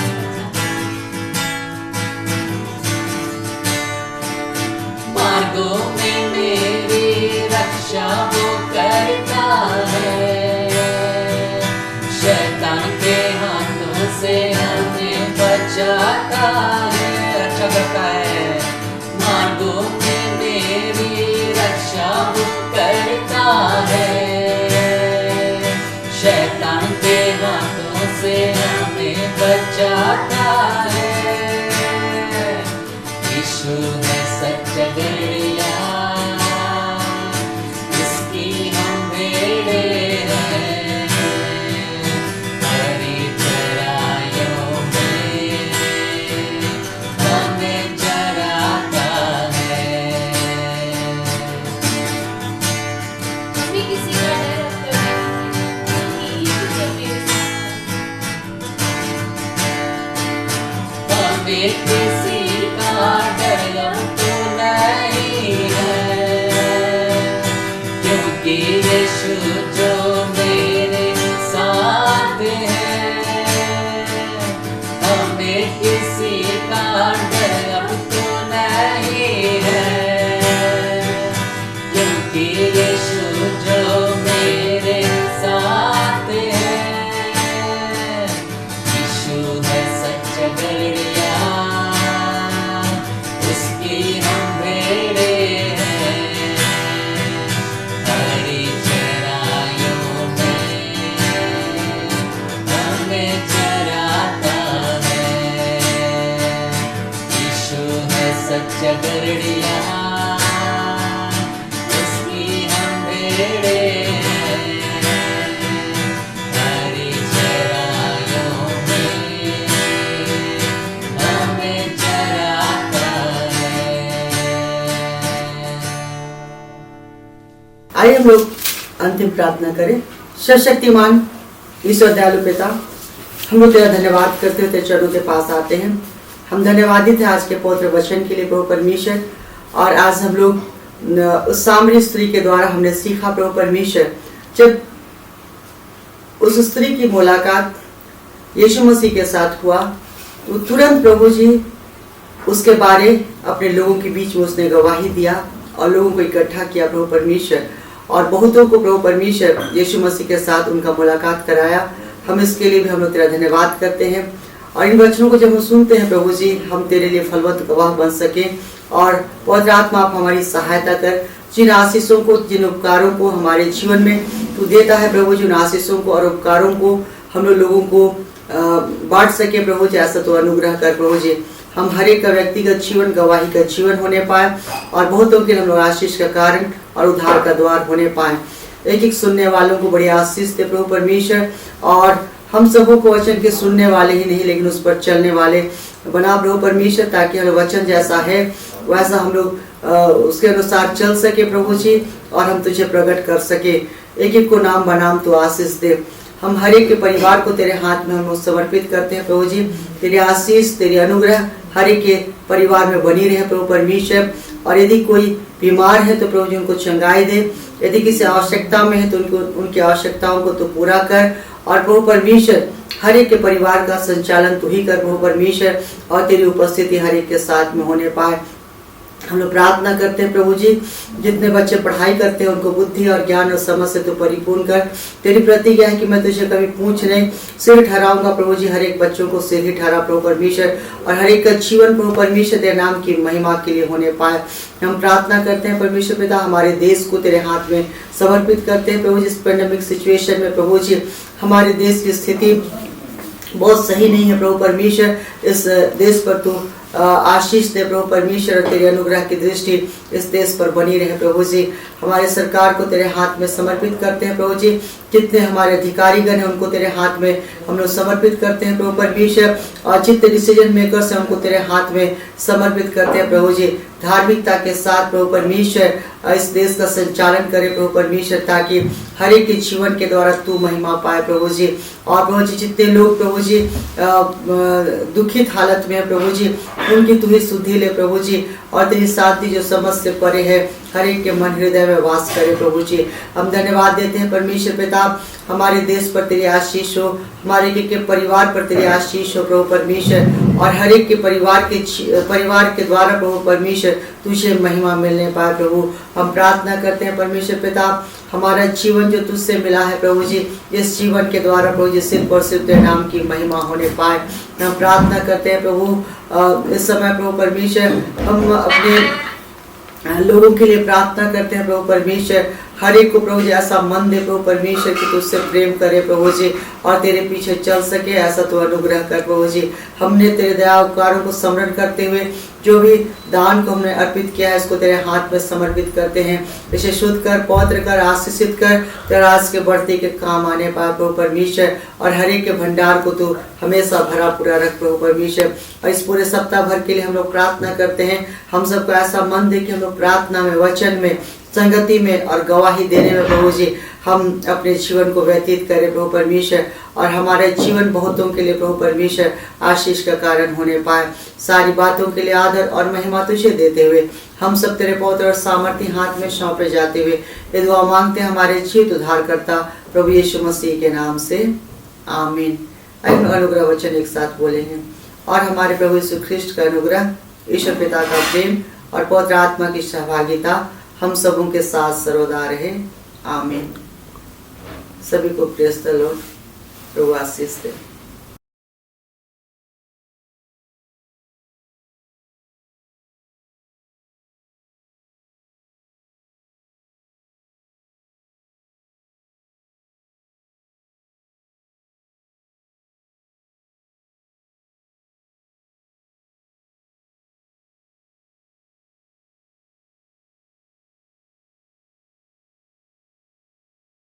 मार्गों में मेरी रक्षा वो करता है, शैतान के हाथों से हमें बचाता है, रक्षा करता है। मार्गों में मेरी रक्षा वो करता है, शैतान के हाथों से हमें बचाता है। यीशु है सच्चा गिरड़िया, इसकी हम भेड़े हैं, हरी चराइयों में हमें चराता है। हमें किसी का डर अब तक नहीं, क्योंकि यीशु जब मेरे साथ है। हमें किसी का डर अब तो नहीं है, क्योंकि यीशु जो मेरे साथ है। हमें किसी का डर अब तो नहीं है, क्योंकि यीशु जो मेरे साथ है। यीशु है सच्चा गिरड़िया, उसकी हम भेड़े हैं, हरी चराइयों में हमें चराता है। यीशु है सच्चा गिरड़िया, उसकी हम भेड़े हैं, हरी चराइयों में हमें चराता है। आइए हम लोग अंतिम प्रार्थना करें। सर्वशक्तिमान ईश्वर दयालु पिता, हम लोग तेरा धन्यवाद करते हुए तेरे चरणों के पास आते हैं। हम धन्यवादित हैं आज के पवित्र वचन के लिए प्रभु परमेश्वर। और आज हम लोग उस सामरी स्त्री के द्वारा हमने सीखा प्रभु परमेश्वर, जब उस स्त्री की मुलाकात यीशु मसीह के साथ हुआ तो तुरंत प्रभु जी उसके बारे अपने लोगों के बीच में उसने गवाही दिया और लोगों को इकट्ठा किया प्रभु परमेश्वर। और बहुतों को प्रभु परमेश्वर यीशु मसीह के साथ उनका मुलाकात कराया। हम इसके लिए भी हम लोग तेरा धन्यवाद करते हैं। और इन वचनों को जब हम सुनते हैं प्रभु जी, हम तेरे लिए फलवंत गवाह बन सके। और पवित्र आत्मा आप हमारी सहायता कर, जिन आशीषों को, जिन उपकारों को हमारे जीवन में तू देता है प्रभु जी, उन आशीषों को और उपकारों को हम लोगों को बांट सके प्रभु जी। ऐसा तो अनुग्रह कर प्रभु जी, हम हर एक का व्यक्तिगत जीवन गवाही का जीवन होने पाए और बहुतों के हम लोग आशीष का कारण और उद्धार का द्वार होने पाए। एक एक सुनने वालों को बड़ी आशीष दे प्रभु परमेश्वर, और हम सबों को वचन के सुनने वाले ही नहीं लेकिन उस पर चलने वाले बना प्रभु परमेश्वर, ताकि हर वचन जैसा है वैसा हम लोग उसके अनुसार चल सके प्रभु जी, और हम तुझे प्रकट कर सके। एक एक को नाम बनाम तो आशीष दे। हम हर एक के परिवार को तेरे हाथ में हम समर्पित करते हैं प्रभु जी। तेरी आशीष, तेरी अनुग्रह हर एक के परिवार में बनी रहे प्रभु परमेश्वर। और यदि कोई बीमार है तो प्रभु जी उनको चंगाई दे, यदि किसी आवश्यकता में है तो उनको उनकी आवश्यकताओं को तो पूरा कर। और प्रभु परमेश्वर हर एक के परिवार का संचालन तू ही कर प्रभु परमेश्वर, और तेरी उपस्थिति हर एक के साथ में होने पाए। हम लोग प्रार्थना करते हैं प्रभु जी, जितने बच्चे पढ़ाई करते हैं उनको बुद्धि और ज्ञान और समझ से तो परिपूर्ण कर। तेरी प्रतिज्ञा है कि मैं तुझे कभी पूछ नहीं सिर ठहराऊंगा प्रभु जी। हर एक बच्चों को सिर ही ठहरा प्रभु परमेश्वर, और हर एक का जीवन प्रभु परमेश्वर तेरे नाम की महिमा के लिए होने पाए। हम प्रार्थना करते हैं परमेश्वर पिता, हमारे देश को तेरे हाथ में समर्पित करते हैं प्रभु जी। इस पैंडेमिक सिचुएशन में प्रभु जी हमारे देश की स्थिति बहुत सही नहीं है प्रभु परमेश्वर। इस देश पर तू आशीष दे प्रभु परमेश्वर, और तेरे अनुग्रह की दृष्टि इस देश पर बनी रहे प्रभु जी। हमारे सरकार को तेरे हाथ में समर्पित करते हैं प्रभु जी। जितने हमारे अधिकारीगण हैं उनको तेरे हाथ में हम लोग समर्पित करते हैं प्रभु परमेश्वर, और जितने डिसीजन मेकर्स हैं उनको तेरे हाथ में समर्पित करते हैं प्रभु जी। धार्मिकता के साथ प्रभु परमेश्वर इस देश का संचालन करे प्रभु परमेश्वर, ताकि हर एक के जीवन के द्वारा तू महिमा पाए प्रभु जी। और प्रभु जी जितने लोग प्रभु जी दुखित हालत में है प्रभु जी, उनकी तू ही सुधि ले प्रभु जी, और तेरी साथी जो समझ से परे है हर एक के मन हृदय में वास करे प्रभु जी। हम धन्यवाद देते हैं परमेश्वर पिता, हमारे देश पर तेरी आशीष हो, हमारे एक के परिवार पर तेरी आशीष हो प्रभु परमेश्वर, और हर एक के परिवार के द्वारा प्रभु परमेश्वर तुझे महिमा मिलने पाए प्रभु। हम प्रार्थना करते हैं परमेश्वर पिता, हमारा जीवन जो तुझसे मिला है प्रभु जी, इस जीवन के द्वारा प्रभु जी सिर्फ और सिर्फ तेरे नाम की महिमा होने पाए। हम प्रार्थना करते हैं प्रभु इस समय प्रभु परमेश्वर, हम अपने लोगों के लिए प्रार्थना करते हैं प्रभु परमेश्वर। हर एक को प्रभु जी ऐसा मन दे प्रभु परमेश्वर कि तुझसे प्रेम करे प्रभु जी, और तेरे पीछे चल सके, ऐसा तो अनुग्रह कर प्रभु जी। हमने तेरे दया उपकारों को स्मरण करते हुए जो भी दान को हमने अर्पित किया है इसको तेरे हाथ में समर्पित करते हैं। इसे शुद्ध कर, पवित्र कर, आशीषित कर, तेरा आज के बढ़ते के काम आने पाए प्रभु परमेश्वर, और हर एक के भंडार को तू हमेशा भरा पूरा रख प्रभु परमेश्वर। और इस पूरे सप्ताह भर के लिए हम लोग प्रार्थना करते हैं। हम सबको ऐसा मन दे कि हम लोग प्रार्थना में, वचन में, संगति में और गवाही देने में प्रभु जी हम अपने जीवन को व्यतीत करें प्रभु परमेश्वर, और हमारे जीवन बहुतों के लिए प्रभु परमेश्वर आशीष का कारण होने पाए। सारी बातों के लिए आदर और महिमा तुझे देते हुए हम सब तेरे पवित्र और सामर्थी हाथ में सौंपे जाते हुए ये दुआ मांगते हैं हमारे जीवित उद्धारकर्ता प्रभु यीशु मसीह के नाम से, आमीन। अनुग्रह वचन एक साथ बोलेंगे। और हमारे प्रभु यीशु ख्रिस्ट का अनुग्रह, ईश्वर पिता का प्रेम और पवित्र आत्मा की सहभागिता हम सबों के साथ सर्वदा रहे, आमीन। सभी को praise the Lord. Prabhu Ashish they.